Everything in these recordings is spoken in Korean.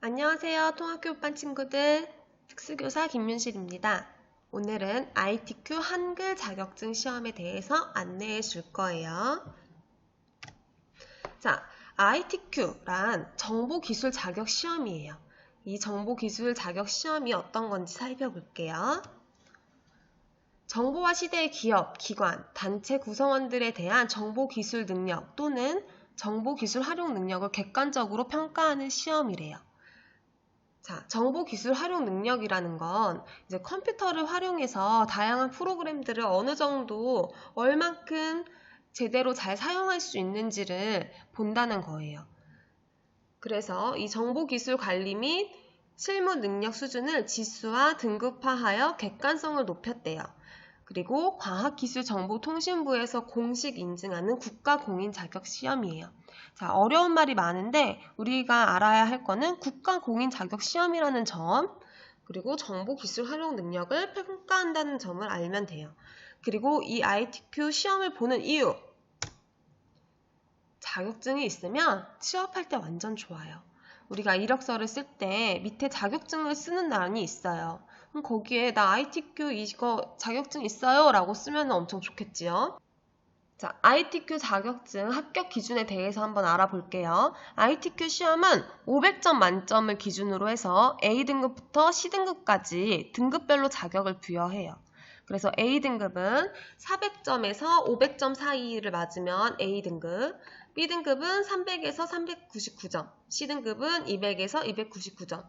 안녕하세요. 통학교 6반 친구들. 특수교사 김윤실입니다. 오늘은 ITQ 한글 자격증 시험에 대해서 안내해 줄 거예요. 자, ITQ란 정보기술 자격 시험이에요. 이 정보기술 자격 시험이 어떤 건지 살펴볼게요. 정보화 시대의 기업, 기관, 단체 구성원들에 대한 정보기술 능력 또는 정보기술 활용 능력을 객관적으로 평가하는 시험이래요. 자, 정보기술 활용 능력이라는 건 이제 컴퓨터를 활용해서 다양한 프로그램들을 어느 정도 얼만큼 제대로 잘 사용할 수 있는지를 본다는 거예요. 그래서 이 정보기술 관리 및 실무 능력 수준을 지수화 등급화하여 객관성을 높였대요. 그리고 과학기술정보통신부에서 공식 인증하는 국가공인 자격 시험이에요. 자, 어려운 말이 많은데 우리가 알아야 할 거는 국가공인 자격 시험이라는 점, 그리고 정보기술 활용 능력을 평가한다는 점을 알면 돼요. 그리고 이 ITQ 시험을 보는 이유, 자격증이 있으면 취업할 때 완전 좋아요. 우리가 이력서를 쓸 때 밑에 자격증을 쓰는欄이 있어요. 그럼 거기에 나 ITQ 이거 자격증 있어요 라고 쓰면 엄청 좋겠지요. 자, ITQ 자격증 합격 기준에 대해서 한번 알아볼게요. ITQ 시험은 500점 만점을 기준으로 해서 A등급부터 C등급까지 등급별로 자격을 부여해요. 그래서 A등급은 400점에서 500점 사이를 맞으면 A등급, B등급은 300에서 399점, C등급은 200에서 299점,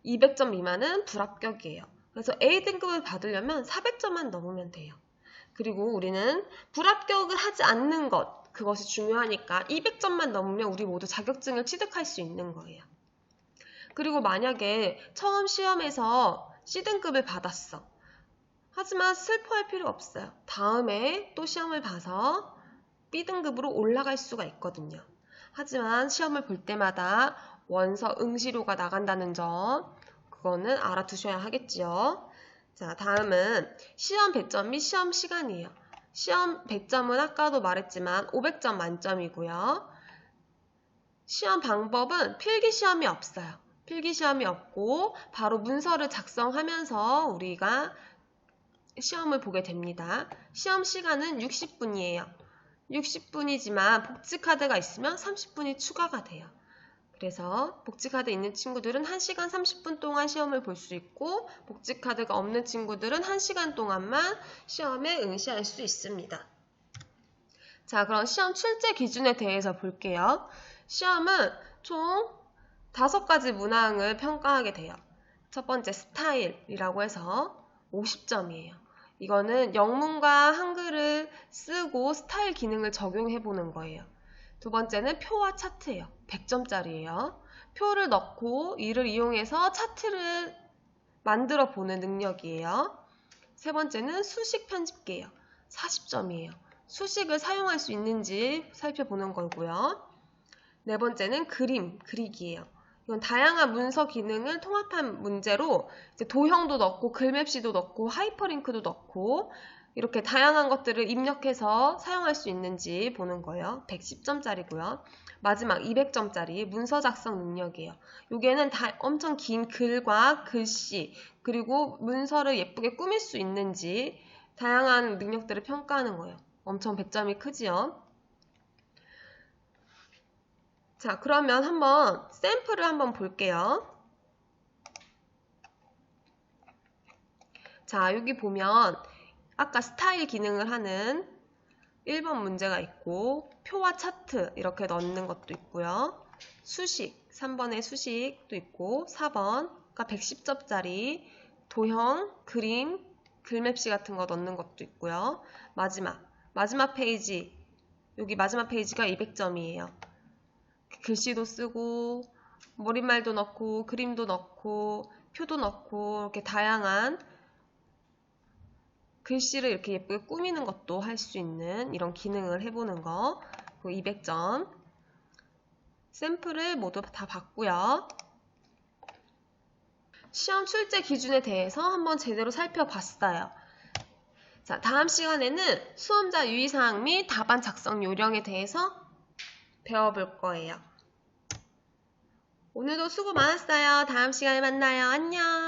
200점 미만은 불합격이에요. 그래서 A등급을 받으려면 400점만 넘으면 돼요. 그리고 우리는 불합격을 하지 않는 것, 그것이 중요하니까 200점만 넘으면 우리 모두 자격증을 취득할 수 있는 거예요. 그리고 만약에 처음 시험에서 C등급을 받았어. 하지만 슬퍼할 필요 없어요. 다음에 또 시험을 봐서 B등급으로 올라갈 수가 있거든요. 하지만 시험을 볼 때마다 원서 응시료가 나간다는 점, 그거는 알아두셔야 하겠지요. 자, 다음은 시험 배점 및 시험 시간이에요. 시험 배점은 아까도 말했지만 500점 만점이고요. 시험 방법은 필기시험이 없어요. 필기시험이 없고 바로 문서를 작성하면서 우리가 시험을 보게 됩니다. 시험 시간은 60분이에요. 60분이지만 복지카드가 있으면 30분이 추가가 돼요. 그래서 복지카드 있는 친구들은 1시간 30분 동안 시험을 볼 수 있고 복지카드가 없는 친구들은 1시간 동안만 시험에 응시할 수 있습니다. 자, 그럼 시험 출제 기준에 대해서 볼게요. 시험은 총 5가지 문항을 평가하게 돼요. 첫 번째 스타일이라고 해서 50점이에요. 이거는 영문과 한글을 쓰고 스타일 기능을 적용해 보는 거예요. 두 번째는 표와 차트예요. 100점짜리예요. 표를 넣고 이를 이용해서 차트를 만들어 보는 능력이에요. 세 번째는 수식 편집기예요. 40점이에요. 수식을 사용할 수 있는지 살펴보는 거고요. 네 번째는 그림, 그리기예요. 이건 다양한 문서 기능을 통합한 문제로 이제 도형도 넣고 글맵시도 넣고 하이퍼링크도 넣고 이렇게 다양한 것들을 입력해서 사용할 수 있는지 보는 거예요. 110점짜리고요. 마지막 200점짜리 문서 작성 능력이에요. 여기에는 엄청 긴 글과 글씨 그리고 문서를 예쁘게 꾸밀 수 있는지 다양한 능력들을 평가하는 거예요. 엄청 100점이 크지요. 자, 그러면 한번 샘플을 한번 볼게요. 자, 여기 보면 아까 스타일 기능을 하는 1번 문제가 있고 표와 차트 이렇게 넣는 것도 있고요. 수식, 3번의 수식도 있고 4번, 그러니까 110점짜리 도형, 그림, 글맵시 같은 거 넣는 것도 있고요. 마지막 페이지, 여기 마지막 페이지가 200점이에요. 글씨도 쓰고 머릿말도 넣고 그림도 넣고 표도 넣고 이렇게 다양한 글씨를 이렇게 예쁘게 꾸미는 것도 할 수 있는 이런 기능을 해보는 거. 200점 샘플을 모두 다 봤고요. 시험 출제 기준에 대해서 한번 제대로 살펴봤어요. 자, 다음 시간에는 수험자 유의사항 및 답안 작성 요령에 대해서 배워볼 거예요. 오늘도 수고 많았어요. 다음 시간에 만나요. 안녕.